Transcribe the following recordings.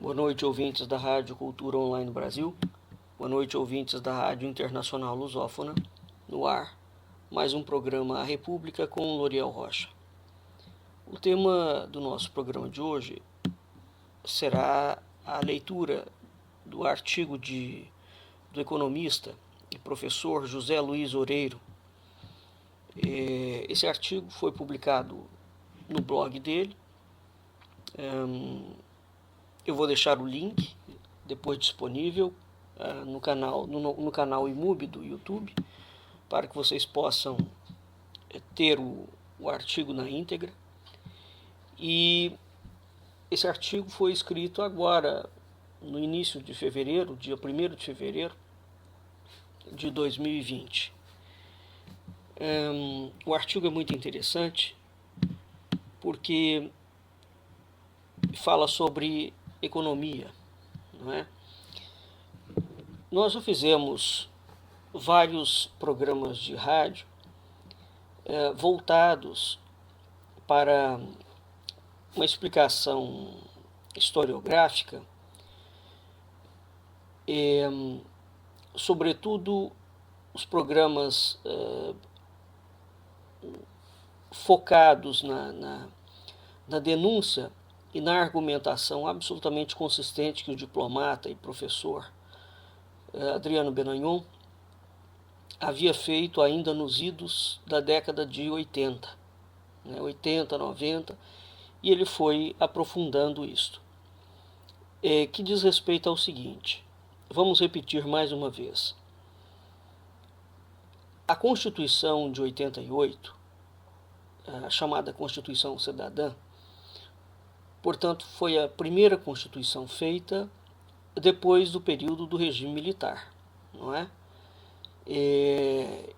Boa noite, ouvintes da Rádio Cultura Online Brasil. Boa noite, ouvintes da Rádio Internacional Lusófona. No ar, mais um programa A República com Loriel Rocha. O tema do nosso programa de hoje será a leitura do artigo do economista e professor José Luiz Oreiro. Esse artigo foi publicado no blog dele. Eu vou deixar o link depois disponível no canal IMUB do YouTube, para que vocês possam ter o artigo na íntegra. E esse artigo foi escrito agora, no início de fevereiro, dia 1º de fevereiro de 2020. O artigo é muito interessante porque fala sobre economia, não é? Nós já fizemos vários programas de rádio voltados para uma explicação historiográfica, sobretudo os programas focados na denúncia e na argumentação absolutamente consistente que o diplomata e professor Adriano Benagnon havia feito ainda nos idos da década de 80, 80, 90, e ele foi aprofundando isto, que diz respeito ao seguinte. Vamos repetir mais uma vez. A Constituição de 88, a chamada Constituição Cidadã, portanto, foi a primeira Constituição feita depois do período do regime militar, não é?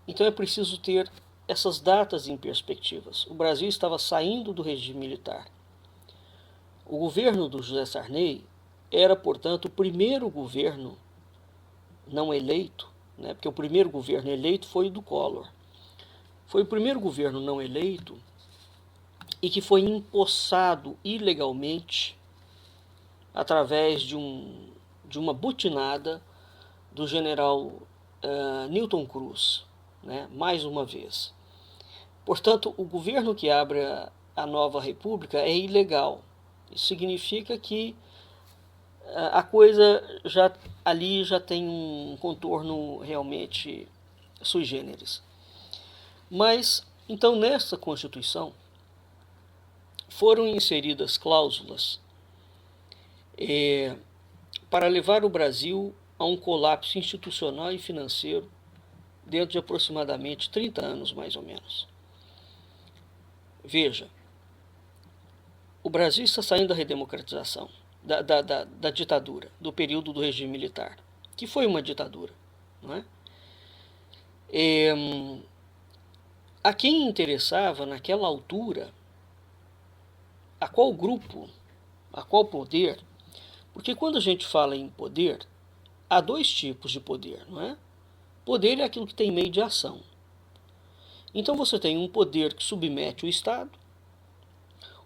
Então é preciso ter essas datas em perspectivas. O Brasil estava saindo do regime militar. O governo do José Sarney era, portanto, o primeiro governo não eleito, né? Porque o primeiro governo eleito foi o do Collor. Foi o primeiro governo não eleito e que foi empossado ilegalmente através de uma butinada do general Newton Cruz, né? Mais uma vez. Portanto, o governo que abre a nova república é ilegal. Isso significa que a coisa ali já tem um contorno realmente sui generis. Mas, então, nessa Constituição, foram inseridas cláusulas para levar o Brasil a um colapso institucional e financeiro dentro de aproximadamente 30 anos, mais ou menos. Veja, o Brasil está saindo da redemocratização, da ditadura, do período do regime militar, que foi uma ditadura, não é? A quem interessava naquela altura, a qual grupo, a qual poder, porque quando a gente fala em poder, há dois tipos de poder, não é? Poder é aquilo que tem meio de ação. Então você tem um poder que submete o Estado,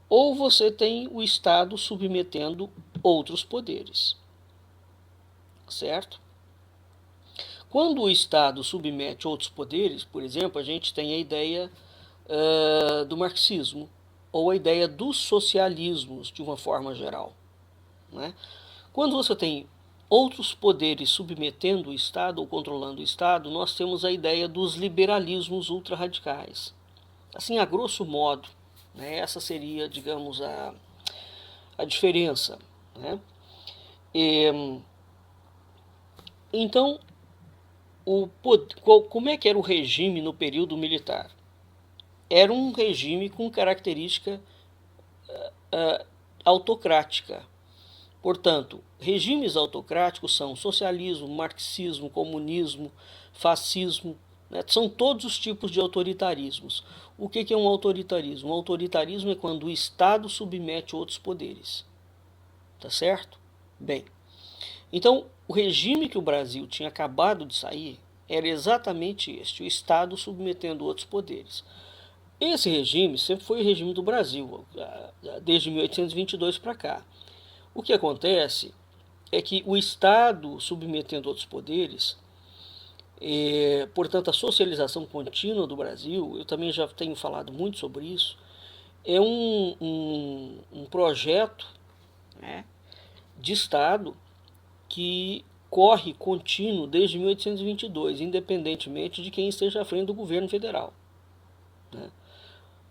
ou você tem o Estado submetendo outros poderes, certo? Quando o Estado submete outros poderes, por exemplo, a gente tem a ideia do marxismo, ou a ideia dos socialismos, de uma forma geral, né? Quando você tem outros poderes submetendo o Estado ou controlando o Estado, nós temos a ideia dos liberalismos ultrarradicais. Assim, a grosso modo, né, essa seria, digamos, a diferença, né? Então, como é que era o regime no período militar? Era um regime com característica autocrática. Portanto, regimes autocráticos são socialismo, marxismo, comunismo, fascismo, né? São todos os tipos de autoritarismos. O que é um autoritarismo? Um autoritarismo é quando o Estado submete outros poderes. Tá certo? Bem, então o regime que o Brasil tinha acabado de sair era exatamente este, o Estado submetendo outros poderes. Esse regime sempre foi o regime do Brasil, desde 1822 para cá. O que acontece é que o Estado, submetendo outros poderes, portanto, a socialização contínua do Brasil, eu também já tenho falado muito sobre isso, é um projeto, né, de Estado que corre contínuo desde 1822, independentemente de quem esteja à frente do governo federal, né?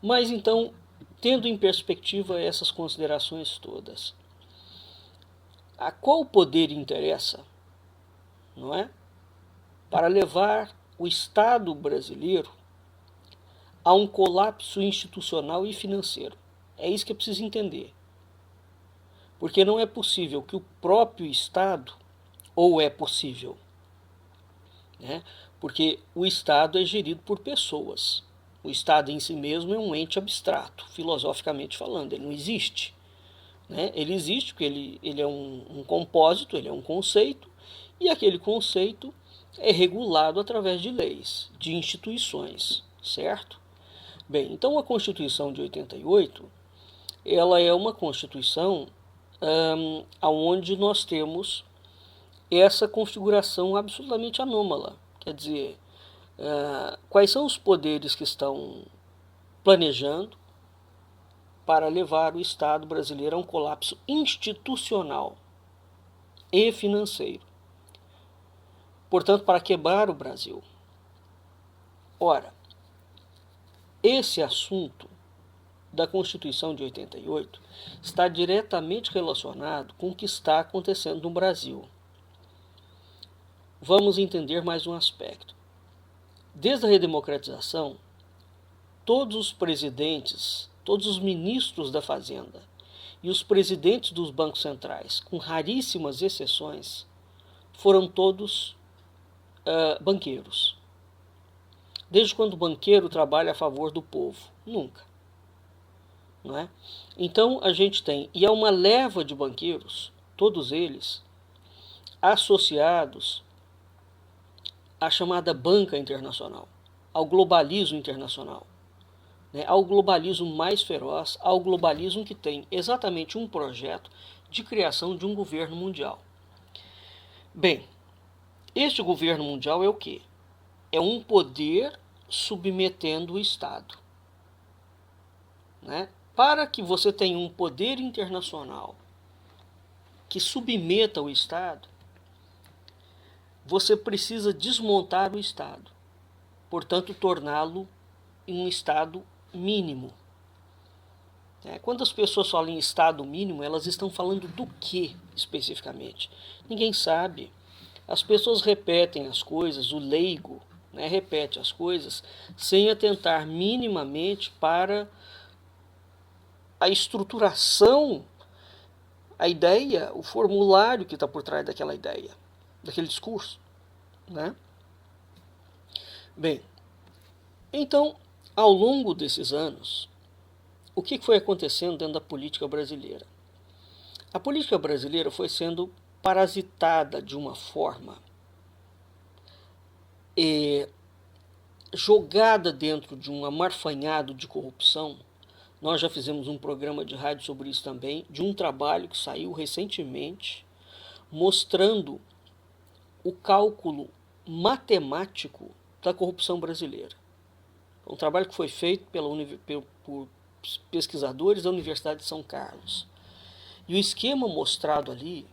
Mas então, tendo em perspectiva essas considerações todas, a qual poder interessa, não é, para levar o Estado brasileiro a um colapso institucional e financeiro? É isso que é preciso entender. Porque não é possível que o próprio Estado, ou é possível, né? Porque o Estado é gerido por pessoas. O Estado em si mesmo é um ente abstrato, filosoficamente falando, ele não existe, né? Ele existe porque ele é um compósito, ele é um conceito, e aquele conceito é regulado através de leis, de instituições, certo? Bem, então a Constituição de 88, ela é uma Constituição onde nós temos essa configuração absolutamente anômala. Quer dizer, quais são os poderes que estão planejando para levar o Estado brasileiro a um colapso institucional e financeiro? Portanto, para quebrar o Brasil. Ora, esse assunto da Constituição de 88 está diretamente relacionado com o que está acontecendo no Brasil. Vamos entender mais um aspecto. Desde a redemocratização, todos os presidentes, todos os ministros da Fazenda e os presidentes dos bancos centrais, com raríssimas exceções, foram todos banqueiros. Desde quando o banqueiro trabalha a favor do povo? Nunca. Não é? Então a gente tem, e é uma leva de banqueiros, todos eles associados à chamada banca internacional, ao globalismo internacional, né? Ao globalismo mais feroz, ao globalismo que tem exatamente um projeto de criação de um governo mundial. Bem, este governo mundial é o quê? É um poder submetendo o Estado, né? Para que você tenha um poder internacional que submeta o Estado, você precisa desmontar o Estado, portanto, torná-lo em um Estado mínimo. Quando as pessoas falam em Estado mínimo, elas estão falando do que especificamente? Ninguém sabe. As pessoas repetem as coisas, o leigo, né, repete as coisas sem atentar minimamente para a estruturação, a ideia, o formulário que está por trás daquela ideia, daquele discurso, né? Bem, então, ao longo desses anos, o que foi acontecendo dentro da política brasileira? A política brasileira foi sendo parasitada de uma forma jogada dentro de um amarfanhado de corrupção. Nós já fizemos um programa de rádio sobre isso também, de um trabalho que saiu recentemente, mostrando o cálculo matemático da corrupção brasileira. Um trabalho que foi feito por pesquisadores da Universidade de São Carlos. E o esquema mostrado ali,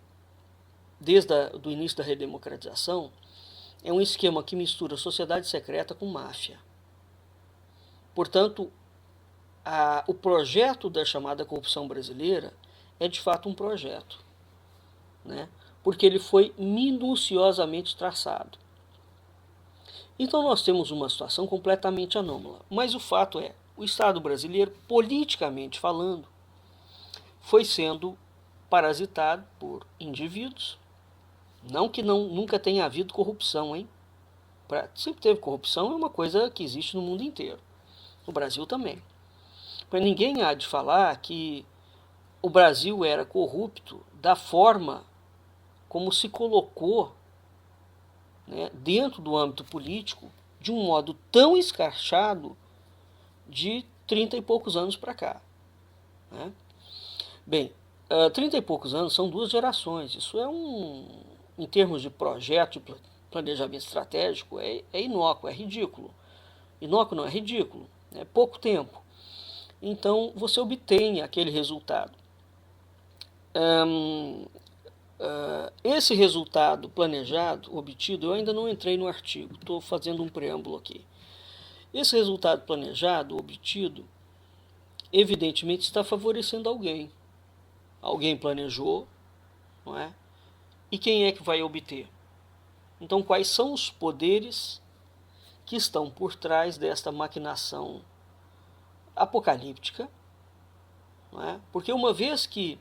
desde o início da redemocratização, é um esquema que mistura sociedade secreta com máfia. Portanto, o projeto da chamada corrupção brasileira é de fato um projeto, né? Porque ele foi minuciosamente traçado. Então nós temos uma situação completamente anômala. Mas o fato é, o Estado brasileiro, politicamente falando, foi sendo parasitado por indivíduos. Não que nunca tenha havido corrupção, hein? Sempre teve corrupção, é uma coisa que existe no mundo inteiro. No Brasil também. Mas ninguém há de falar que o Brasil era corrupto da forma como se colocou, né, dentro do âmbito político, de um modo tão escrachado de 30 e poucos anos para cá, né? Bem, 30 e poucos anos são 2 gerações. Isso é em termos de projeto, de planejamento estratégico, é inócuo, é ridículo. Inócuo não, é ridículo. É pouco tempo. Então, você obtém aquele resultado. Esse resultado planejado, obtido, eu ainda não entrei no artigo, estou fazendo um preâmbulo aqui. Esse resultado planejado, obtido, evidentemente está favorecendo alguém. Alguém planejou, não é? E quem é que vai obter? Então, quais são os poderes que estão por trás desta maquinação apocalíptica? Não é? Porque uma vez que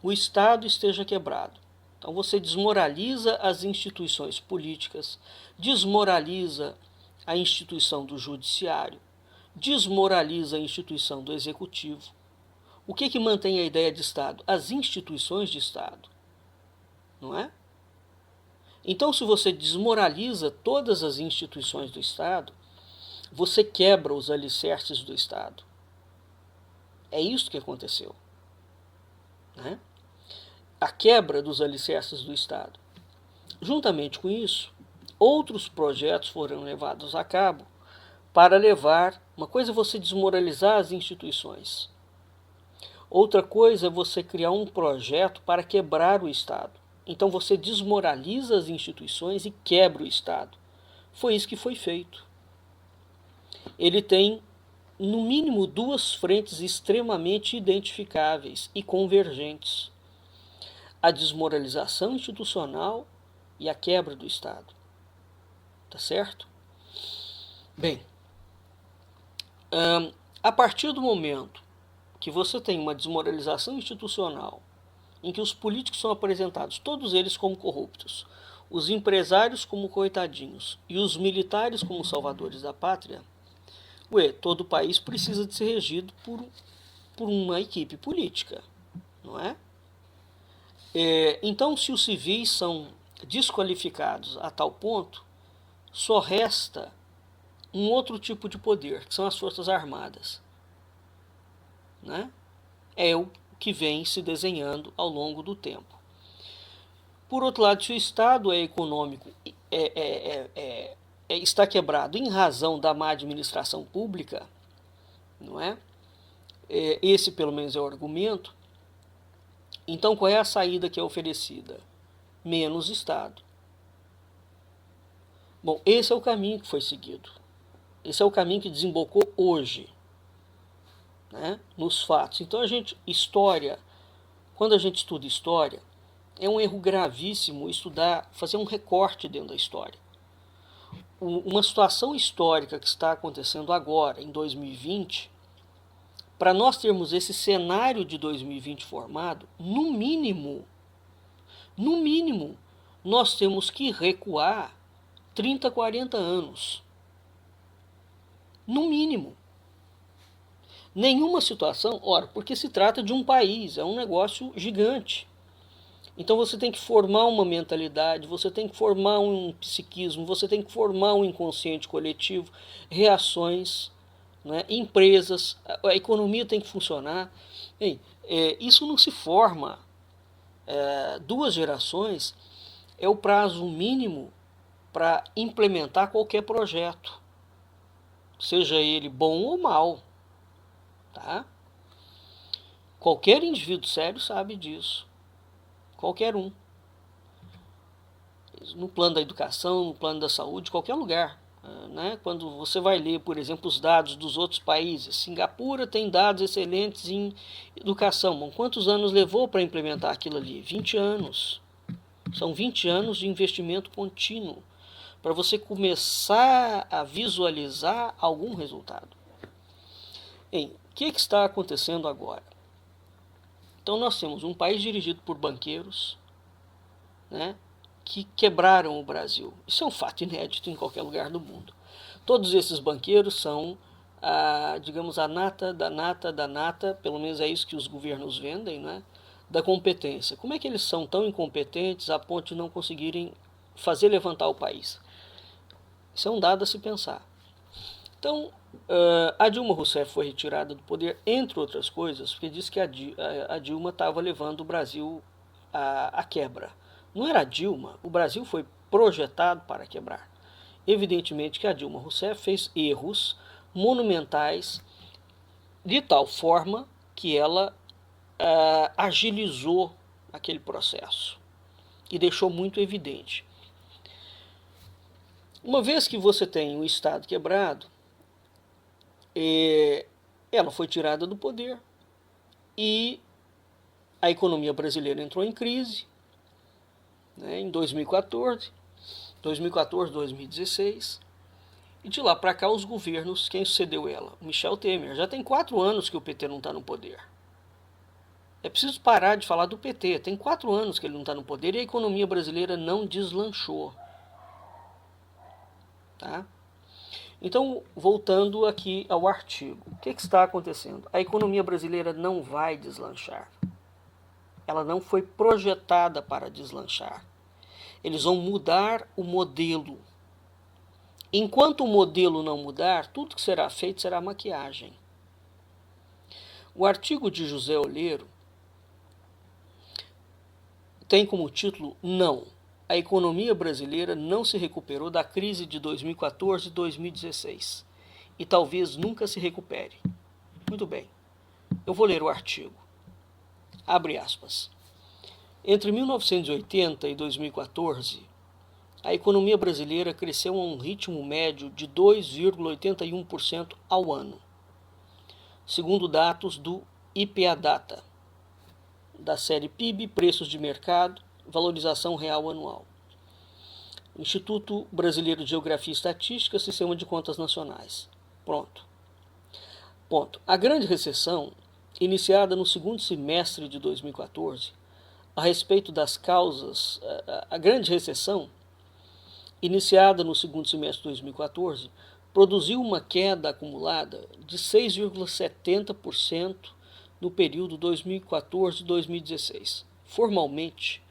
o Estado esteja quebrado, então você desmoraliza as instituições políticas, desmoraliza a instituição do judiciário, desmoraliza a instituição do executivo. O que mantém a ideia de Estado? As instituições de Estado, não é? Então, se você desmoraliza todas as instituições do Estado, você quebra os alicerces do Estado. É isso que aconteceu, né? A quebra dos alicerces do Estado. Juntamente com isso, outros projetos foram levados a cabo para levar... Uma coisa é você desmoralizar as instituições. Outra coisa é você criar um projeto para quebrar o Estado. Então você desmoraliza as instituições e quebra o Estado. Foi isso que foi feito. Ele tem, no mínimo, 2 frentes extremamente identificáveis e convergentes: a desmoralização institucional e a quebra do Estado. Tá certo? Bem, a partir do momento que você tem uma desmoralização institucional, em que os políticos são apresentados, todos eles como corruptos, os empresários como coitadinhos e os militares como salvadores da pátria, todo o país precisa de ser regido por uma equipe política, não é? Então, se os civis são desqualificados a tal ponto, só resta um outro tipo de poder, que são as Forças Armadas, né? É o que vem se desenhando ao longo do tempo. Por outro lado, se o Estado é econômico, está quebrado em razão da má administração pública, não é? Esse, pelo menos, é o argumento. Então, qual é a saída que é oferecida? Menos Estado. Bom, esse é o caminho que foi seguido. Esse é o caminho que desembocou hoje, né, nos fatos. Então, quando a gente estuda história, é um erro gravíssimo fazer um recorte dentro da história. Uma situação histórica que está acontecendo agora, em 2020, para nós termos esse cenário de 2020 formado, no mínimo, nós temos que recuar 30, 40 anos. No mínimo. Nenhuma situação, porque se trata de um país, é um negócio gigante. Então você tem que formar uma mentalidade, você tem que formar um psiquismo, você tem que formar um inconsciente coletivo, reações, né, empresas, a economia tem que funcionar. Isso não se forma. 2 gerações é o prazo mínimo para implementar qualquer projeto, seja ele bom ou mal. Tá? Qualquer indivíduo sério sabe disso. Qualquer um. No plano da educação, no plano da saúde, qualquer lugar. Né? Quando você vai ler, por exemplo, os dados dos outros países, Singapura tem dados excelentes em educação. Bom, quantos anos levou para implementar aquilo ali? 20 anos. São 20 anos de investimento contínuo para você começar a visualizar algum resultado. O que está acontecendo agora? Então nós temos um país dirigido por banqueiros, né, que quebraram o Brasil. Isso é um fato inédito em qualquer lugar do mundo. Todos esses banqueiros são, digamos, a nata da nata da nata, pelo menos é isso que os governos vendem, né, da competência. Como é que eles são tão incompetentes a ponto de não conseguirem fazer levantar o país? Isso é um dado a se pensar. Então, a Dilma Rousseff foi retirada do poder, entre outras coisas, porque disse que a Dilma estava levando o Brasil à quebra. Não era a Dilma, o Brasil foi projetado para quebrar. Evidentemente que a Dilma Rousseff fez erros monumentais de tal forma que ela agilizou aquele processo e deixou muito evidente. Uma vez que você tem o Estado quebrado, ela foi tirada do poder e a economia brasileira entrou em crise, né, em 2014, 2016, e de lá para cá os governos, quem sucedeu ela? O Michel Temer. Já tem 4 anos que o PT não está no poder. É preciso parar de falar do PT. Tem 4 anos que ele não está no poder e a economia brasileira não deslanchou. Tá? Então, voltando aqui ao artigo, o que está acontecendo? A economia brasileira não vai deslanchar. Ela não foi projetada para deslanchar. Eles vão mudar o modelo. Enquanto o modelo não mudar, tudo que será feito será maquiagem. O artigo de José Olheiro tem como título Não. A economia brasileira não se recuperou da crise de 2014 e 2016 e talvez nunca se recupere. Muito bem, eu vou ler o artigo. Abre aspas. Entre 1980 e 2014, a economia brasileira cresceu a um ritmo médio de 2,81% ao ano, segundo dados do IPA-Data, da série PIB, Preços de Mercado, Valorização Real Anual. Instituto Brasileiro de Geografia e Estatística, Sistema de Contas Nacionais. Pronto. Ponto. A grande recessão, iniciada no segundo semestre de 2014, a respeito das causas, a grande recessão, iniciada no segundo semestre de 2014, produziu uma queda acumulada de 6,70% no período 2014-2016. Formalmente,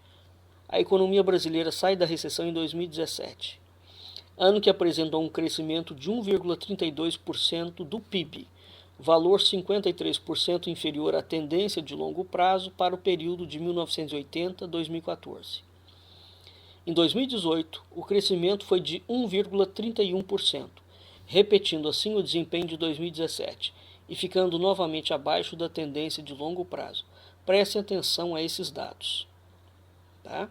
a economia brasileira sai da recessão em 2017, ano que apresentou um crescimento de 1,32% do PIB, valor 53% inferior à tendência de longo prazo para o período de 1980 a 2014. Em 2018, o crescimento foi de 1,31%, repetindo assim o desempenho de 2017 e ficando novamente abaixo da tendência de longo prazo. Prestem atenção a esses dados. Tá?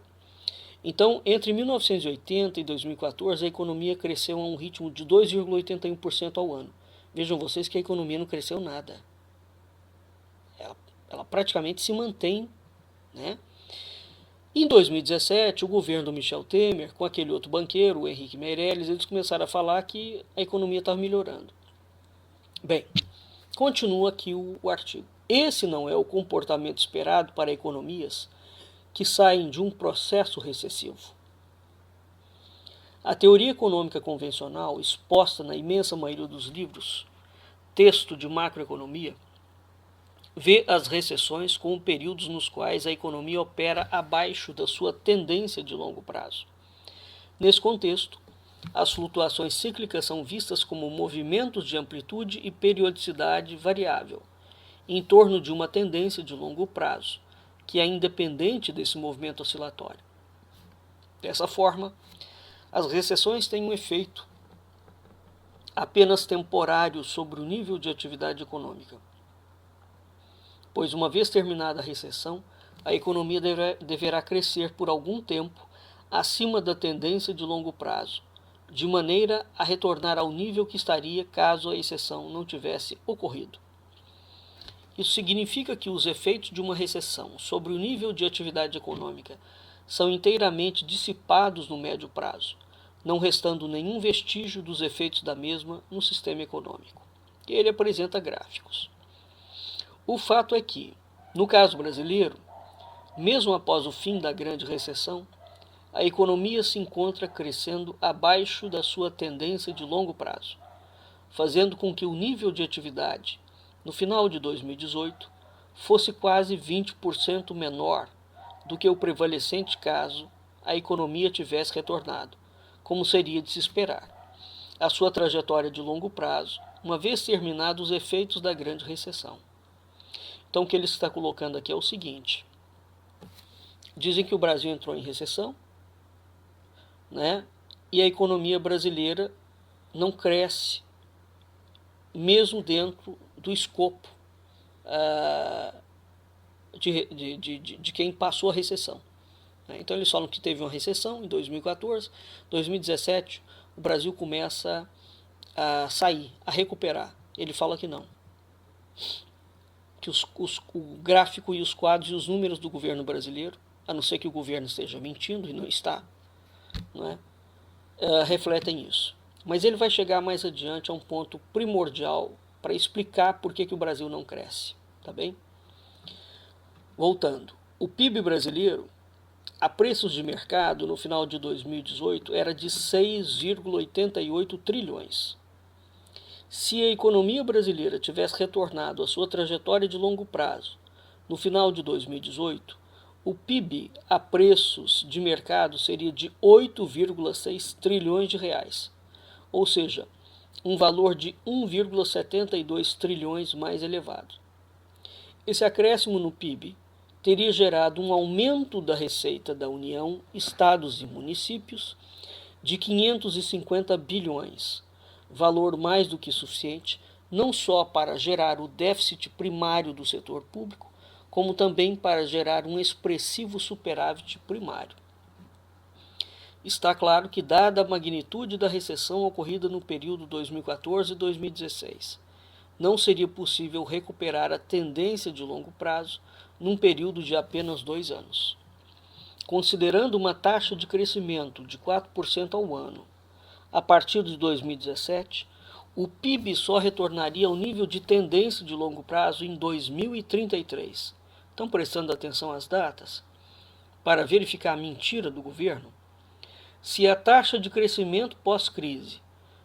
Então, entre 1980 e 2014, a economia cresceu a um ritmo de 2,81% ao ano. Vejam vocês que a economia não cresceu nada. Ela praticamente se mantém, né? Em 2017, o governo do Michel Temer, com aquele outro banqueiro, o Henrique Meirelles, eles começaram a falar que a economia estava melhorando. Bem, continua aqui o artigo. Esse não é o comportamento esperado para economias que saem de um processo recessivo. A teoria econômica convencional, exposta na imensa maioria dos livros, texto de macroeconomia, vê as recessões como períodos nos quais a economia opera abaixo da sua tendência de longo prazo. Nesse contexto, as flutuações cíclicas são vistas como movimentos de amplitude e periodicidade variável, em torno de uma tendência de longo prazo, que é independente desse movimento oscilatório. Dessa forma, as recessões têm um efeito apenas temporário sobre o nível de atividade econômica, pois uma vez terminada a recessão, a economia deverá crescer por algum tempo acima da tendência de longo prazo, de maneira a retornar ao nível que estaria caso a exceção não tivesse ocorrido. Isso significa que os efeitos de uma recessão sobre o nível de atividade econômica são inteiramente dissipados no médio prazo, não restando nenhum vestígio dos efeitos da mesma no sistema econômico. Ele apresenta gráficos. O fato é que, no caso brasileiro, mesmo após o fim da grande recessão, a economia se encontra crescendo abaixo da sua tendência de longo prazo, fazendo com que o nível de atividade, no final de 2018, fosse quase 20% menor do que o prevalecente caso a economia tivesse retornado, como seria de se esperar. a sua trajetória de longo prazo, uma vez terminados os efeitos da grande recessão. Então, o que ele está colocando aqui é o seguinte: dizem que o Brasil entrou em recessão, né? E a economia brasileira não cresce, mesmo dentro do escopo de quem passou a recessão. Então eles falam que teve uma recessão em 2014, 2017 o Brasil começa a sair, a recuperar. Ele fala que não. Que o gráfico e os quadros e os números do governo brasileiro, a não ser que o governo esteja mentindo, e não está, não é? Refletem isso. Mas ele vai chegar mais adiante a um ponto primordial para explicar por que o Brasil não cresce. Tá bem? Voltando. O PIB brasileiro, a preços de mercado, no final de 2018, era de 6,88 trilhões. Se a economia brasileira tivesse retornado à sua trajetória de longo prazo no final de 2018, o PIB a preços de mercado seria de 8,6 trilhões de reais, ou seja, um valor de 1,72 trilhões mais elevado. Esse acréscimo no PIB teria gerado um aumento da receita da União, estados e municípios de 550 bilhões, valor mais do que suficiente não só para gerar o déficit primário do setor público, como também para gerar um expressivo superávit primário. Está claro que, dada a magnitude da recessão ocorrida no período 2014 e 2016, não seria possível recuperar a tendência de longo prazo num período de apenas 2 anos. Considerando uma taxa de crescimento de 4% ao ano, a partir de 2017, o PIB só retornaria ao nível de tendência de longo prazo em 2033. Estão prestando atenção às datas? Para verificar a mentira do governo? Se a taxa de crescimento pós-crise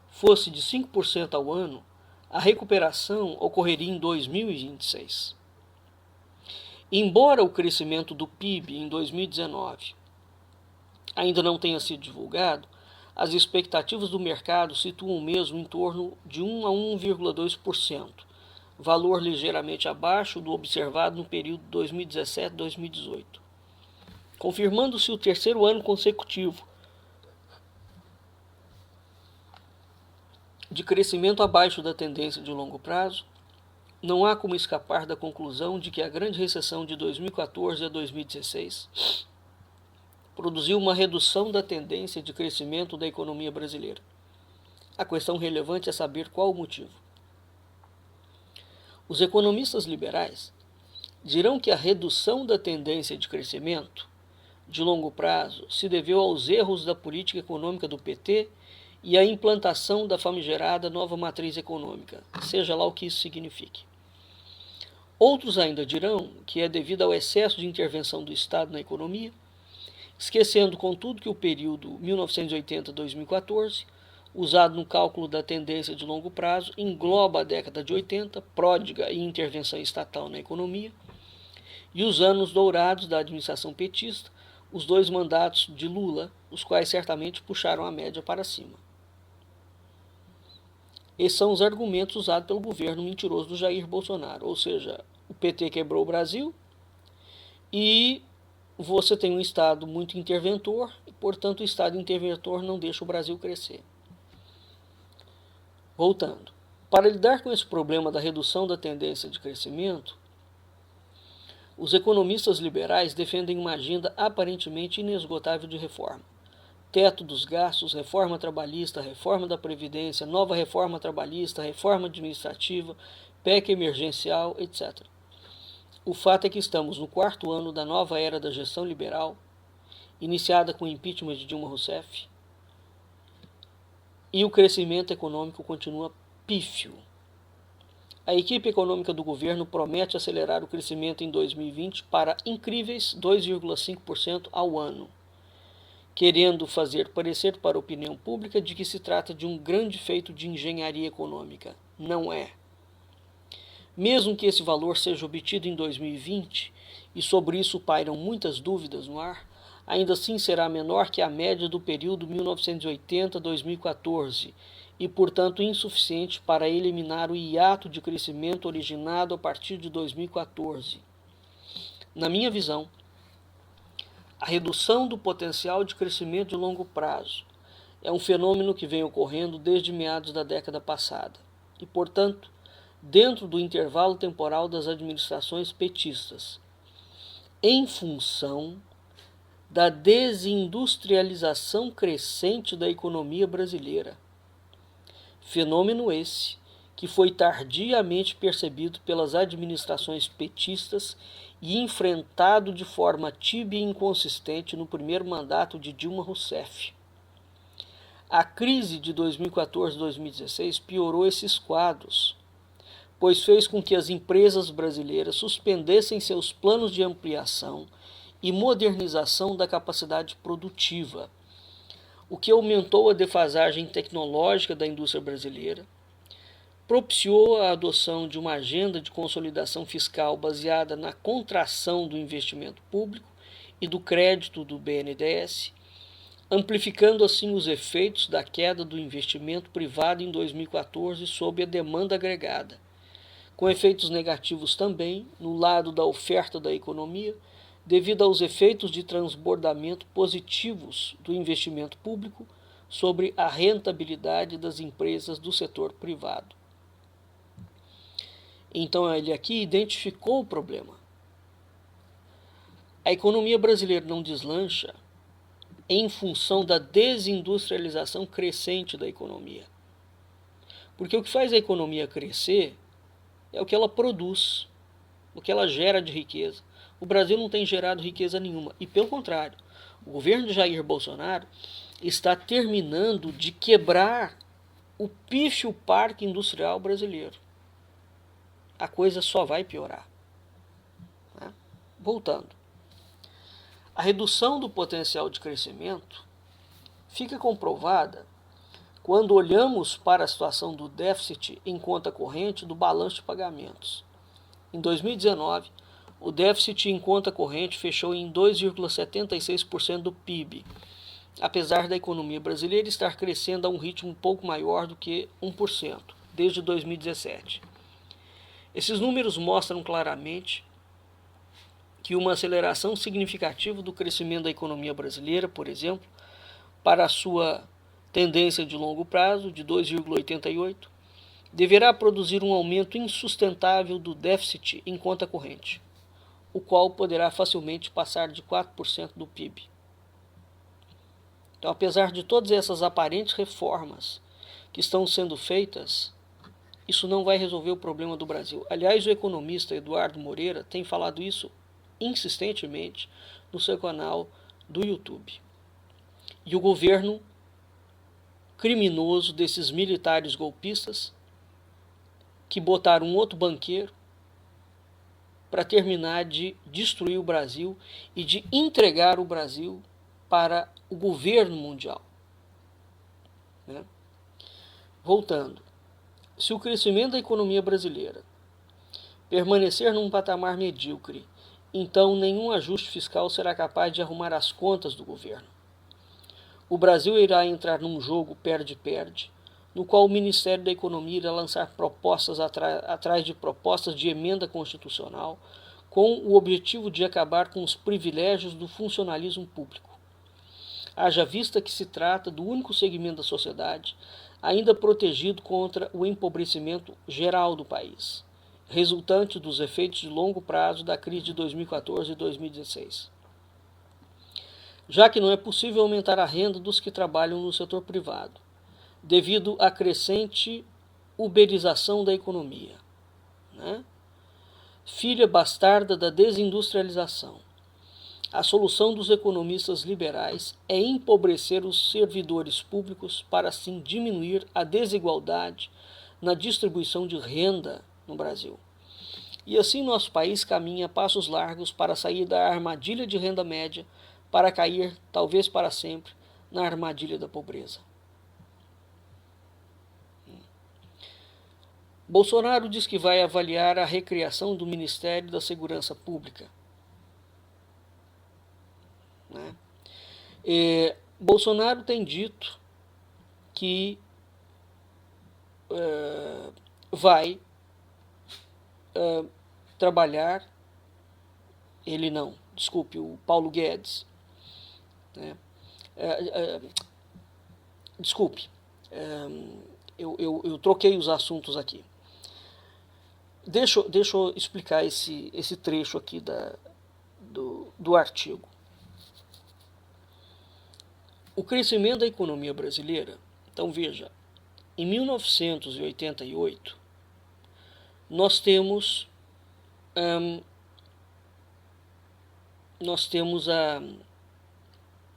fosse de 5% ao ano, a recuperação ocorreria em 2026. Embora o crescimento do PIB em 2019 ainda não tenha sido divulgado, as expectativas do mercado situam o mesmo em torno de 1 a 1,2%, valor ligeiramente abaixo do observado no período 2017-2018. Confirmando-se o terceiro ano consecutivo de crescimento abaixo da tendência de longo prazo, não há como escapar da conclusão de que a grande recessão de 2014 a 2016 produziu uma redução da tendência de crescimento da economia brasileira. A questão relevante é saber qual o motivo. Os economistas liberais dirão que a redução da tendência de crescimento de longo prazo se deveu aos erros da política econômica do PT e à implantação da famigerada nova matriz econômica, seja lá o que isso signifique. Outros ainda dirão que é devido ao excesso de intervenção do Estado na economia, esquecendo, contudo, que o período 1980-2014, usado no cálculo da tendência de longo prazo, engloba a década de 80, pródiga e intervenção estatal na economia, e os anos dourados da administração petista, os 2 mandatos de Lula, os quais certamente puxaram a média para cima. Esses são os argumentos usados pelo governo mentiroso do Jair Bolsonaro, ou seja, o PT quebrou o Brasil e você tem um Estado muito interventor, e, portanto, o Estado interventor não deixa o Brasil crescer. Voltando. Para lidar com esse problema da redução da tendência de crescimento, os economistas liberais defendem uma agenda aparentemente inesgotável de reforma. Teto dos gastos, reforma trabalhista, reforma da Previdência, nova reforma trabalhista, reforma administrativa, PEC emergencial, etc. O fato é que estamos no 4º ano da nova era da gestão liberal, iniciada com o impeachment de Dilma Rousseff, e o crescimento econômico continua pífio. A equipe econômica do governo promete acelerar o crescimento em 2020 para incríveis 2,5% ao ano, querendo fazer parecer para a opinião pública de que se trata de um grande feito de engenharia econômica. Não é. Mesmo que esse valor seja obtido em 2020, e sobre isso pairam muitas dúvidas no ar, ainda assim será menor que a média do período 1980-2014 e, portanto, insuficiente para eliminar o hiato de crescimento originado a partir de 2014. Na minha visão, a redução do potencial de crescimento de longo prazo é um fenômeno que vem ocorrendo desde meados da década passada e, portanto, dentro do intervalo temporal das administrações petistas, em função da desindustrialização crescente da economia brasileira. Fenômeno esse que foi tardiamente percebido pelas administrações petistas e enfrentado de forma tíbia e inconsistente no primeiro mandato de Dilma Rousseff. A crise de 2014-2016 piorou esses quadros, pois fez com que as empresas brasileiras suspendessem seus planos de ampliação e modernização da capacidade produtiva, o que aumentou a defasagem tecnológica da indústria brasileira, propiciou a adoção de uma agenda de consolidação fiscal baseada na contração do investimento público e do crédito do BNDES, amplificando assim os efeitos da queda do investimento privado em 2014 sob a demanda agregada, com efeitos negativos também no lado da oferta da economia, devido aos efeitos de transbordamento positivos do investimento público sobre a rentabilidade das empresas do setor privado. Então ele aqui identificou o problema. A economia brasileira não deslancha em função da desindustrialização crescente da economia. Porque o que faz a economia crescer é o que ela produz, o que ela gera de riqueza. O Brasil não tem gerado riqueza nenhuma. E pelo contrário, o governo de Jair Bolsonaro está terminando de quebrar o pífio parque industrial brasileiro. A coisa só vai piorar. Voltando. A redução do potencial de crescimento fica comprovada quando olhamos para a situação do déficit em conta corrente do balanço de pagamentos. Em 2019, o déficit em conta corrente fechou em 2,76% do PIB, apesar da economia brasileira estar crescendo a um ritmo um pouco maior do que 1% desde 2017. Esses números mostram claramente que uma aceleração significativa do crescimento da economia brasileira, por exemplo, para a sua tendência de longo prazo, de 2,88%, deverá produzir um aumento insustentável do déficit em conta corrente, o qual poderá facilmente passar de 4% do PIB. Então, apesar de todas essas aparentes reformas que estão sendo feitas, isso não vai resolver o problema do Brasil. Aliás, o economista Eduardo Moreira tem falado isso insistentemente no seu canal do YouTube. E o governo criminoso desses militares golpistas que botaram um outro banqueiro para terminar de destruir o Brasil e de entregar o Brasil para o governo mundial. Voltando. Se o crescimento da economia brasileira permanecer num patamar medíocre, então nenhum ajuste fiscal será capaz de arrumar as contas do governo. O Brasil irá entrar num jogo perde-perde, no qual o Ministério da Economia irá lançar propostas atrás de propostas de emenda constitucional, com o objetivo de acabar com os privilégios do funcionalismo público. Haja vista que se trata do único segmento da sociedade ainda protegido contra o empobrecimento geral do país, resultante dos efeitos de longo prazo da crise de 2014 e 2016. Já que não é possível aumentar a renda dos que trabalham no setor privado, devido à crescente uberização da economia, filha bastarda da desindustrialização. A solução dos economistas liberais é empobrecer os servidores públicos para assim diminuir a desigualdade na distribuição de renda no Brasil. E assim nosso país caminha a passos largos para sair da armadilha de renda média para cair, talvez para sempre, na armadilha da pobreza. Bolsonaro diz que vai avaliar a recriação do Ministério da Segurança Pública. Bolsonaro tem dito que vai trabalhar, ele não, desculpe, o Paulo Guedes, né? Desculpe, eu troquei os assuntos aqui. Deixa eu explicar esse trecho aqui do artigo. O crescimento da economia brasileira, então veja, em 1988, nós temos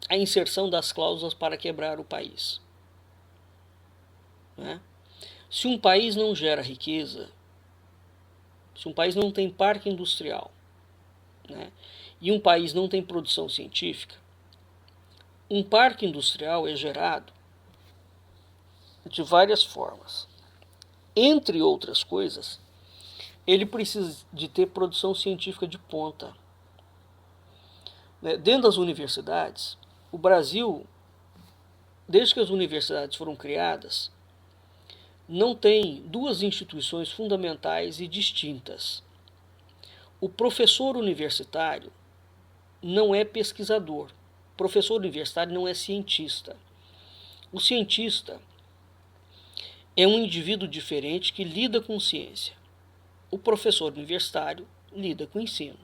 a inserção das cláusulas para quebrar o país, né? Se um país não gera riqueza, se um país não tem parque industrial, né, e um país não tem produção científica, um parque industrial é gerado de várias formas. Entre outras coisas, ele precisa de ter produção científica de ponta. Dentro das universidades, o Brasil, desde que as universidades foram criadas, não tem duas instituições fundamentais e distintas. O professor universitário não é pesquisador. O professor universitário não é cientista. O cientista é um indivíduo diferente que lida com ciência. O professor universitário lida com ensino.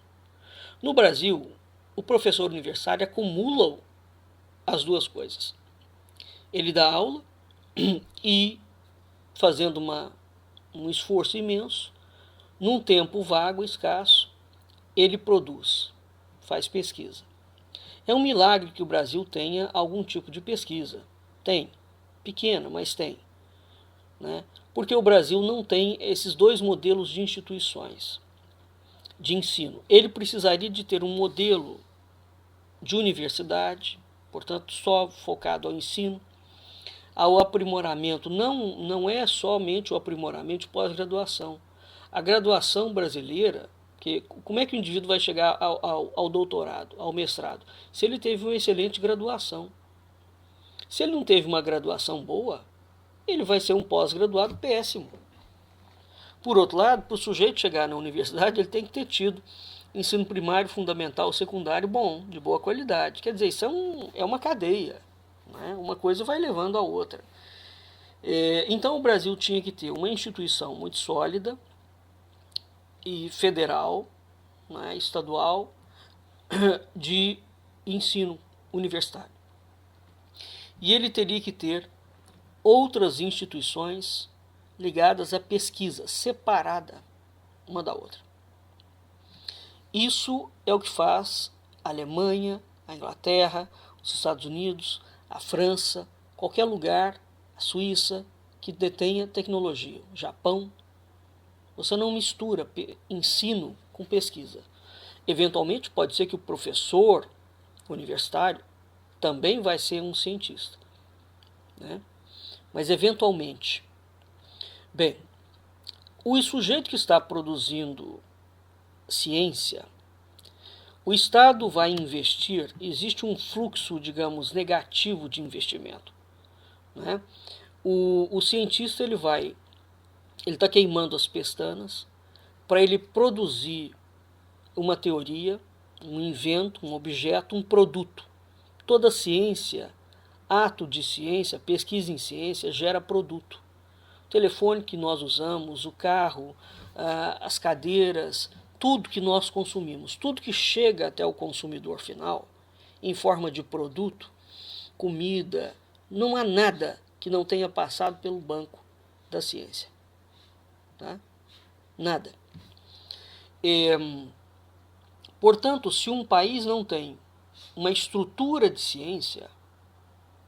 No Brasil, o professor universitário acumula as duas coisas. Ele dá aula e, fazendo um esforço imenso, num tempo vago, escasso, ele produz, faz pesquisa. É um milagre que o Brasil tenha algum tipo de pesquisa. Tem, pequena, mas tem, né? Porque o Brasil não tem esses dois modelos de instituições de ensino. Ele precisaria de ter um modelo de universidade, portanto, só focado ao ensino, ao aprimoramento. Não é somente o aprimoramento de pós-graduação. A graduação brasileira, como é que o indivíduo vai chegar ao doutorado, ao mestrado? Se ele teve uma excelente graduação. Se ele não teve uma graduação boa, ele vai ser um pós-graduado péssimo. Por outro lado, para o sujeito chegar na universidade, ele tem que ter tido ensino primário, fundamental, secundário bom, de boa qualidade. Quer dizer, isso é uma cadeia, né? Uma coisa vai levando a outra. Então o Brasil tinha que ter uma instituição muito sólida e federal, né, estadual, de ensino universitário. E ele teria que ter outras instituições ligadas à pesquisa, separada uma da outra. Isso é o que faz a Alemanha, a Inglaterra, os Estados Unidos, a França, qualquer lugar, a Suíça, que detenha tecnologia, o Japão. Você não mistura ensino com pesquisa. Eventualmente, pode ser que o professor universitário também vai ser um cientista, né? Mas eventualmente. Bem, o sujeito que está produzindo ciência, o Estado vai investir, existe um fluxo, digamos, negativo de investimento, né? O cientista ele está queimando as pestanas para ele produzir uma teoria, um invento, um objeto, um produto. Toda ciência, ato de ciência, pesquisa em ciência gera produto. O telefone que nós usamos, o carro, as cadeiras, tudo que nós consumimos, tudo que chega até o consumidor final, em forma de produto, comida, não há nada que não tenha passado pelo banco da ciência. Tá? Nada. Portanto, se um país não tem uma estrutura de ciência,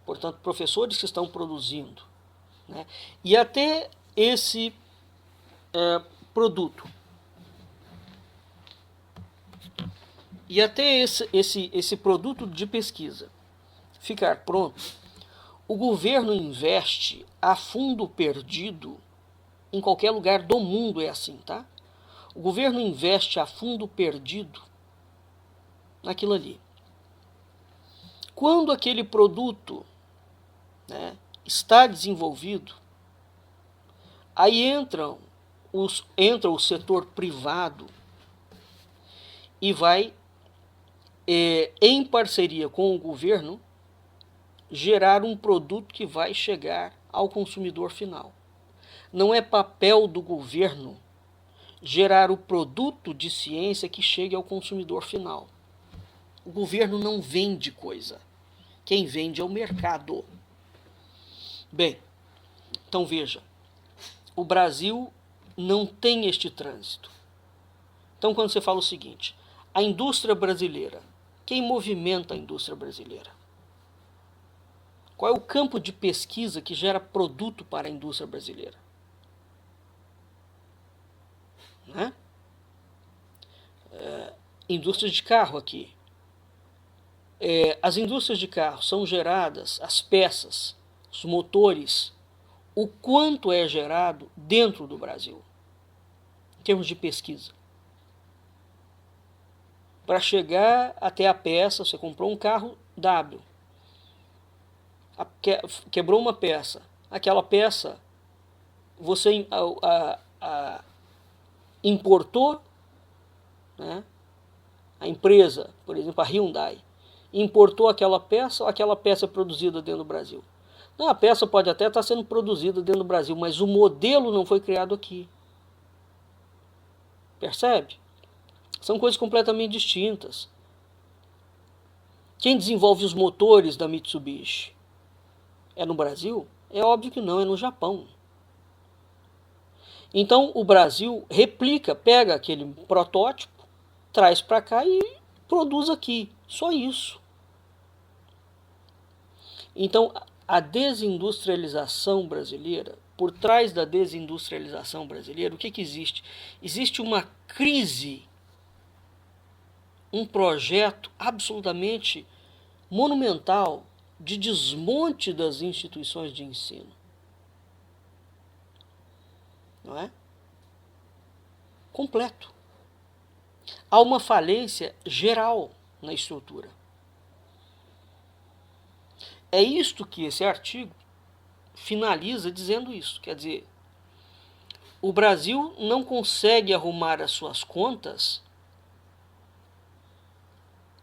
portanto, professores que estão produzindo, né, e até esse produto, e até esse produto de pesquisa ficar pronto, o governo investe a fundo perdido. Em qualquer lugar do mundo é assim, tá? O governo investe a fundo perdido naquilo ali. Quando aquele produto, né, está desenvolvido, Aí entra o setor privado e vai, em parceria com o governo, gerar um produto que vai chegar ao consumidor final. Não é papel do governo gerar o produto de ciência que chegue ao consumidor final. O governo não vende coisa. Quem vende é o mercado. Bem, então veja, o Brasil não tem este trânsito. Então quando você fala o seguinte, a indústria brasileira, quem movimenta a indústria brasileira? Qual é o campo de pesquisa que gera produto para a indústria brasileira? Né? Indústria de carro aqui. As indústrias de carro são geradas, as peças, os motores, o quanto é gerado dentro do Brasil, em termos de pesquisa. Para chegar até a peça, você comprou um carro W, quebrou uma peça, aquela peça você importou, né? A empresa, por exemplo, a Hyundai, importou aquela peça ou aquela peça produzida dentro do Brasil? Não, a peça pode até estar sendo produzida dentro do Brasil, mas o modelo não foi criado aqui. Percebe? São coisas completamente distintas. Quem desenvolve os motores da Mitsubishi é no Brasil? É óbvio que não, é no Japão. Então o Brasil replica, pega aquele protótipo, traz para cá e produz aqui. Só isso. Então a desindustrialização brasileira, por trás da desindustrialização brasileira, o que existe? Existe uma crise, um projeto absolutamente monumental de desmonte das instituições de ensino. Não é? Completo. Há uma falência geral na estrutura. É isto que esse artigo finaliza dizendo isso. Quer dizer, o Brasil não consegue arrumar as suas contas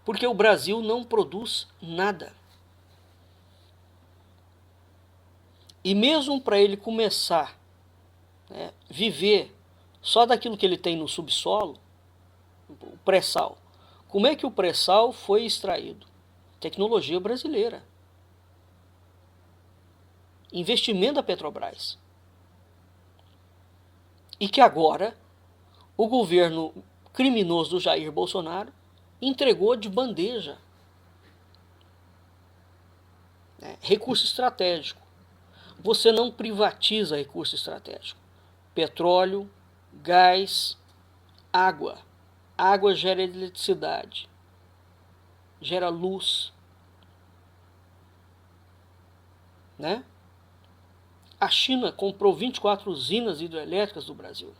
porque o Brasil não produz nada. E mesmo para ele começar a viver só daquilo que ele tem no subsolo, o pré-sal. Como é que o pré-sal foi extraído? Tecnologia brasileira. Investimento da Petrobras. E que agora o governo criminoso do Jair Bolsonaro entregou de bandeja. Recurso estratégico. Você não privatiza recurso estratégico. Petróleo, gás, água. Água gera eletricidade, gera luz. Né? A China comprou 24 usinas hidrelétricas do Brasil.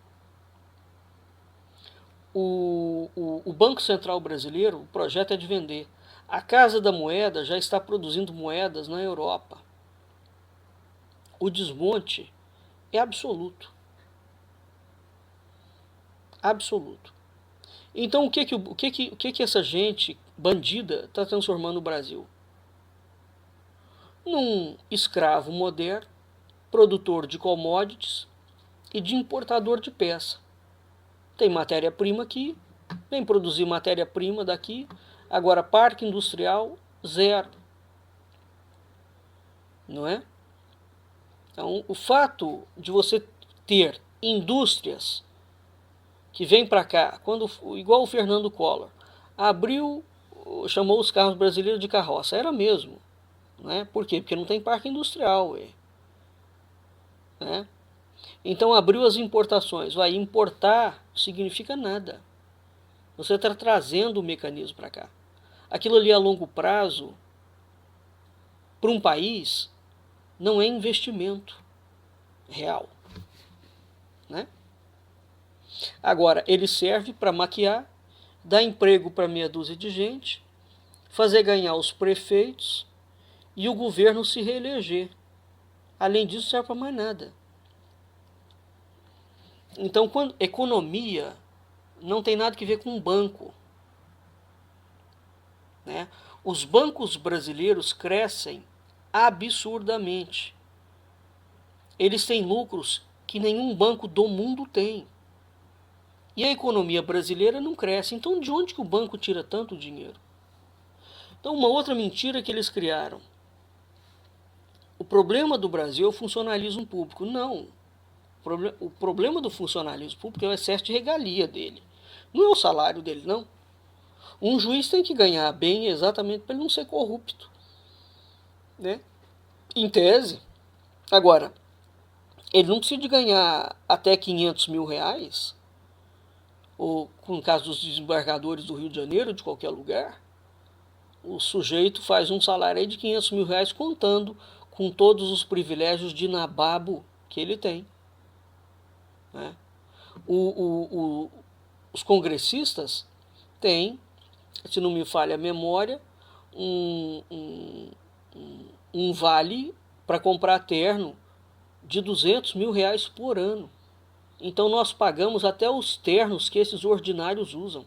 O Banco Central Brasileiro, o projeto é de vender. A Casa da Moeda já está produzindo moedas na Europa. O desmonte é absoluto. Absoluto. Então o que essa gente bandida está transformando o Brasil? Num escravo moderno, produtor de commodities e de importador de peça. Tem matéria-prima aqui, vem produzir matéria-prima daqui, agora parque industrial, zero. Não é? Então, o fato de você ter indústrias que vêm para cá, igual o Fernando Collor, chamou os carros brasileiros de carroça, era mesmo. Né? Por quê? Porque não tem parque industrial. Né? Então abriu as importações. Vai importar significa nada. Você está trazendo o mecanismo para cá. Aquilo ali a longo prazo, para um país, não é investimento real. Né? Agora, ele serve para maquiar, dar emprego para meia dúzia de gente, fazer ganhar os prefeitos e o governo se reeleger. Além disso, não serve para mais nada. Então, quando economia não tem nada que ver com banco, né? Os bancos brasileiros crescem absurdamente. Eles têm lucros que nenhum banco do mundo tem. E a economia brasileira não cresce. Então, de onde que o banco tira tanto dinheiro? Então, uma outra mentira que eles criaram. O problema do Brasil é o funcionalismo público. Não. O problema do funcionalismo público é o excesso de regalia dele. Não é o salário dele, não. Um juiz tem que ganhar bem exatamente para ele não ser corrupto, né? Em tese. Agora, ele não precisa de ganhar até 500 mil reais, ou no caso dos desembargadores do Rio de Janeiro, de qualquer lugar, o sujeito faz um salário aí de 500 mil reais contando com todos os privilégios de nababo que ele tem, né? Os congressistas têm, se não me falha a memória, um vale para comprar terno de 200 mil reais por ano. Então nós pagamos até os ternos que esses ordinários usam.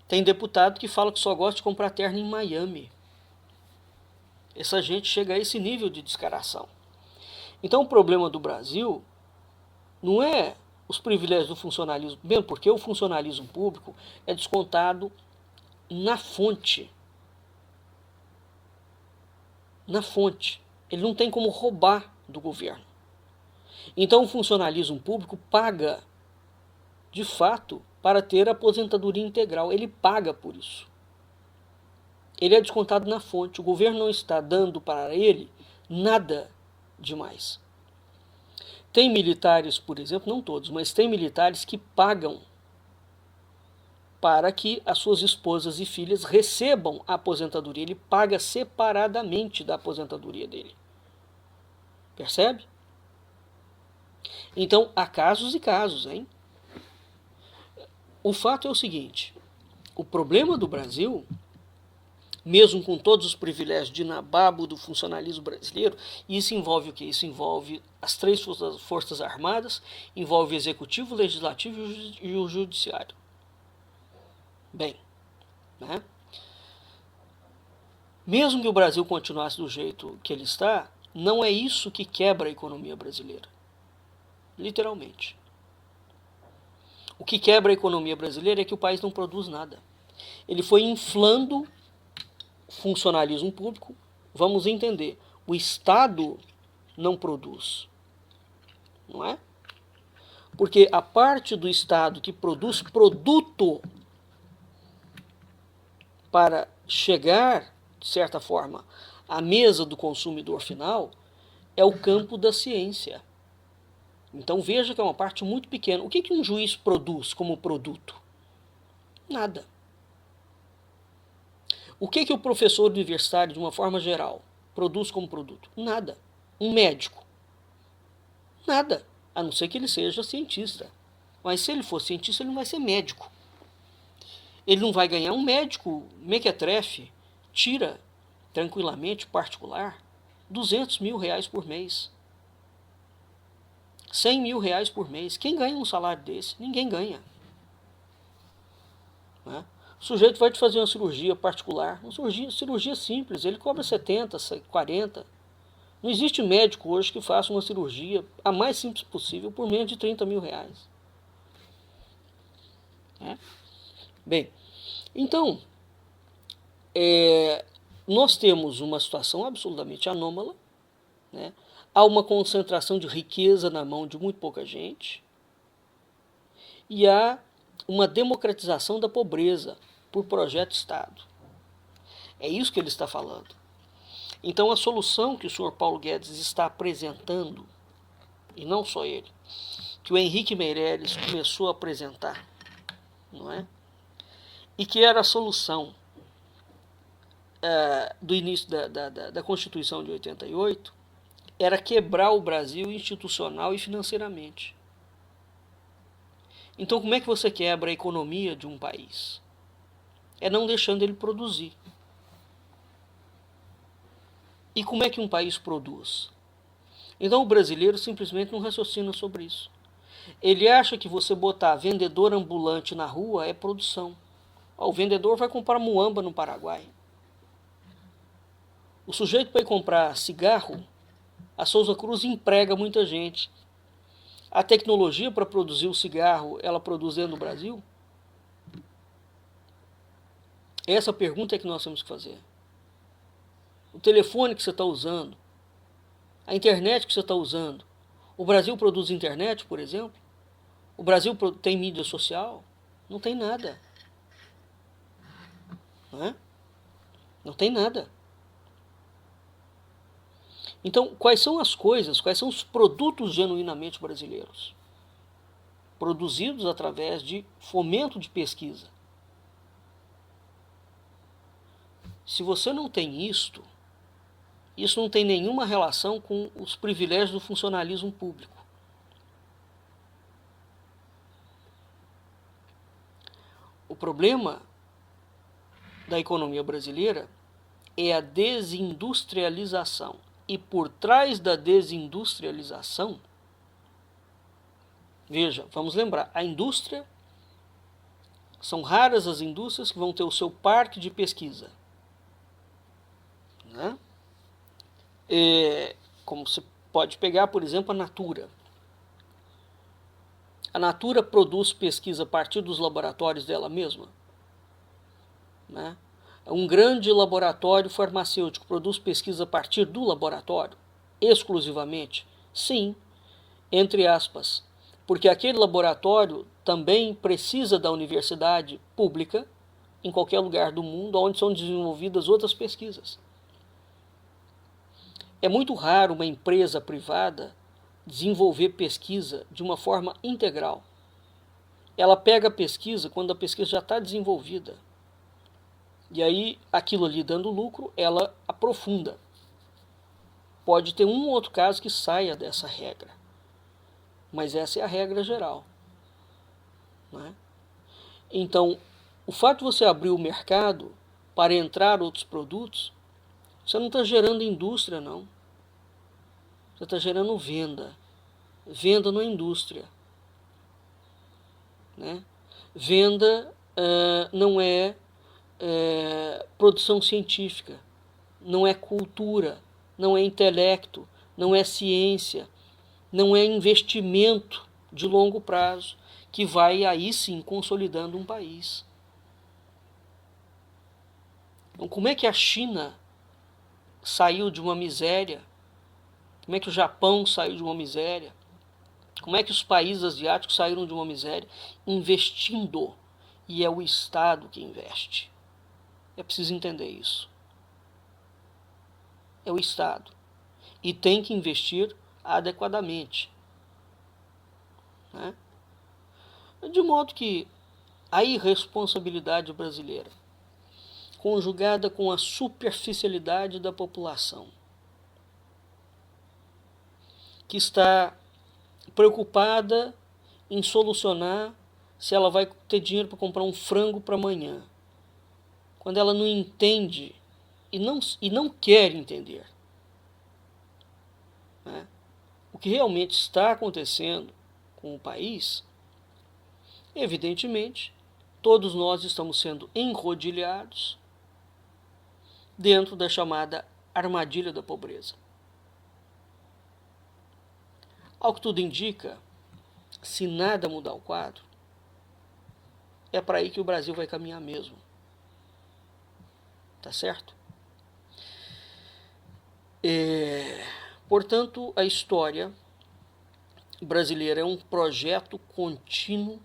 Tem deputado que fala que só gosta de comprar terno em Miami. Essa gente chega a esse nível de descaração. Então o problema do Brasil não é os privilégios do funcionalismo, mesmo porque o funcionalismo público é descontado na fonte. Na fonte. Ele não tem como roubar do governo. Então o funcionalismo público paga, de fato, para ter aposentadoria integral. Ele paga por isso. Ele é descontado na fonte. O governo não está dando para ele nada demais. Tem militares, por exemplo, não todos, mas tem militares que pagam para que as suas esposas e filhas recebam a aposentadoria. Ele paga separadamente da aposentadoria dele. Percebe? Então, há casos e casos, hein? O fato é o seguinte, o problema do Brasil, mesmo com todos os privilégios de nababo do funcionalismo brasileiro, isso envolve o quê? Isso envolve as três forças armadas, envolve o executivo, o legislativo e o judiciário. Bem, né? Mesmo que o Brasil continuasse do jeito que ele está, não é isso que quebra a economia brasileira. Literalmente. O que quebra a economia brasileira é que o país não produz nada. Ele foi inflando o funcionalismo público. Vamos entender, o Estado não produz, não é? Porque a parte do Estado que produz produto para chegar, de certa forma, à mesa do consumidor final, é o campo da ciência. Então veja que é uma parte muito pequena. O que um juiz produz como produto? Nada. O que o professor universitário, de uma forma geral, produz como produto? Nada. Um médico? Nada. A não ser que ele seja cientista. Mas se ele for cientista, ele não vai ser médico. Ele não vai ganhar. Um médico mequetrefe tira tranquilamente, particular, 200 mil reais por mês. 100 mil reais por mês. Quem ganha um salário desse? Ninguém ganha. Né? O sujeito vai te fazer uma cirurgia particular, uma cirurgia simples, ele cobra 70, 40. Não existe médico hoje que faça uma cirurgia a mais simples possível por menos de 30 mil reais. Né? Bem, então, nós temos uma situação absolutamente anômala, né? Há uma concentração de riqueza na mão de muito pouca gente e há uma democratização da pobreza por projeto Estado. É isso que ele está falando. Então a solução que o senhor Paulo Guedes está apresentando, e não só ele, que o Henrique Meirelles começou a apresentar, não é? E que era a solução do início da Constituição de 88, era quebrar o Brasil institucional e financeiramente. Então como é que você quebra a economia de um país? É não deixando ele produzir. E como é que um país produz? Então o brasileiro simplesmente não raciocina sobre isso. Ele acha que você botar vendedor ambulante na rua é produção. O vendedor vai comprar muamba no Paraguai. O sujeito para ir comprar cigarro, a Souza Cruz emprega muita gente. A tecnologia para produzir o cigarro, ela produz dentro do Brasil? Essa pergunta é que nós temos que fazer. O telefone que você está usando, a internet que você está usando, o Brasil produz internet, por exemplo? O Brasil tem mídia social? Não tem nada. Não é? Não tem nada. Então, quais são as coisas, quais são os produtos genuinamente brasileiros? Produzidos através de fomento de pesquisa. Se você não tem isto, isso não tem nenhuma relação com os privilégios do funcionalismo público. O problema da economia brasileira é a desindustrialização. E por trás da desindustrialização, veja, vamos lembrar, a indústria, são raras as indústrias que vão ter o seu parque de pesquisa. Né? Como você pode pegar, por exemplo, a Natura. A Natura produz pesquisa a partir dos laboratórios dela mesma. Né? Um grande laboratório farmacêutico produz pesquisa a partir do laboratório, exclusivamente? Sim, entre aspas, porque aquele laboratório também precisa da universidade pública, em qualquer lugar do mundo, onde são desenvolvidas outras pesquisas. É muito raro uma empresa privada desenvolver pesquisa de uma forma integral. Ela pega a pesquisa quando a pesquisa já está desenvolvida. E aí, aquilo ali dando lucro, ela aprofunda. Pode ter um ou outro caso que saia dessa regra. Mas essa é a regra geral. Né? Então, o fato de você abrir o mercado para entrar outros produtos, você não está gerando indústria, não. Você está gerando venda. Venda não é indústria. Né? Venda não é produção científica, não é cultura, não é intelecto, não é ciência, não é investimento de longo prazo que vai aí sim consolidando um país. Então, como é que a China saiu de uma miséria? Como é que o Japão saiu de uma miséria? Como é que os países asiáticos saíram de uma miséria? Investindo. E é o Estado que investe. É preciso entender isso. É o Estado. E tem que investir adequadamente. Né? De modo que a irresponsabilidade brasileira, conjugada com a superficialidade da população, que está preocupada em solucionar se ela vai ter dinheiro para comprar um frango para amanhã, quando ela não entende e não quer entender, né, o que realmente está acontecendo com o país. Evidentemente, todos nós estamos sendo enrodilhados dentro da chamada armadilha da pobreza. Ao que tudo indica, se nada mudar o quadro, é para aí que o Brasil vai caminhar mesmo. Tá certo? Portanto, a história brasileira é um projeto contínuo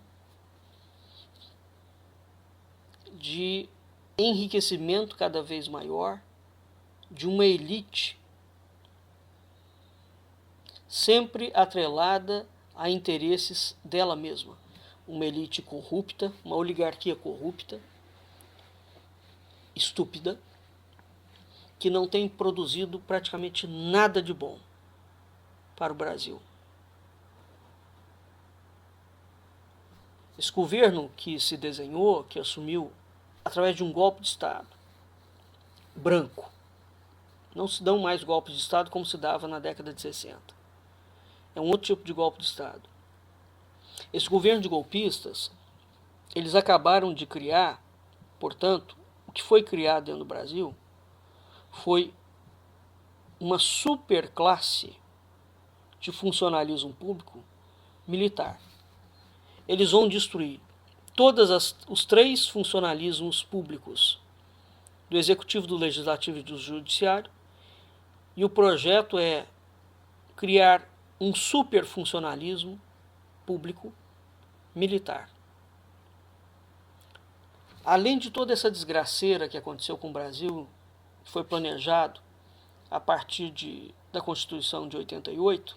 de enriquecimento cada vez maior de uma elite sempre atrelada a interesses dela mesma. Uma elite corrupta, uma oligarquia corrupta, estúpida, que não tem produzido praticamente nada de bom para o Brasil. Esse governo que se desenhou, que assumiu através de um golpe de Estado, branco. Não se dão mais golpes de Estado como se dava na década de 60. É um outro tipo de golpe de Estado. Esse governo de golpistas, eles acabaram de criar, portanto, o que foi criado dentro do Brasil foi uma superclasse de funcionalismo público militar. Eles vão destruir os três funcionalismos públicos, do Executivo, do Legislativo e do Judiciário, e o projeto é criar um superfuncionalismo público militar. Além de toda essa desgraceira que aconteceu com o Brasil, que foi planejado a partir da Constituição de 88,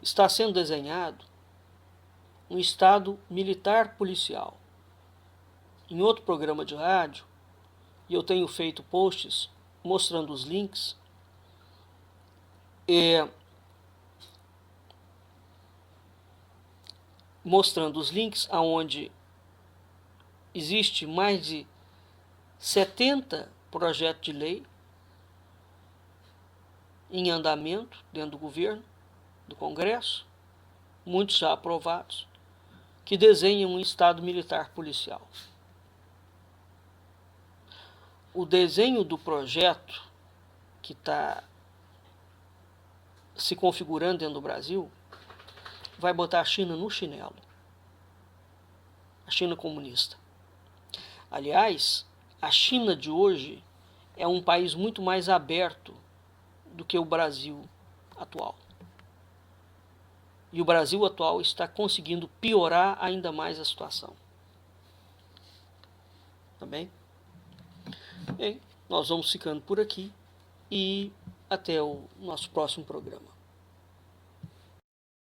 está sendo desenhado um Estado militar policial. Em outro programa de rádio, e eu tenho feito posts mostrando os links, aonde existe mais de 70 projetos de lei em andamento dentro do governo, do Congresso, muitos já aprovados, que desenham um Estado militar policial. O desenho do projeto que está se configurando dentro do Brasil vai botar a China no chinelo. A China comunista. Aliás, a China de hoje é um país muito mais aberto do que o Brasil atual. E o Brasil atual está conseguindo piorar ainda mais a situação. Tá bem? Bem, nós vamos ficando por aqui e até o nosso próximo programa.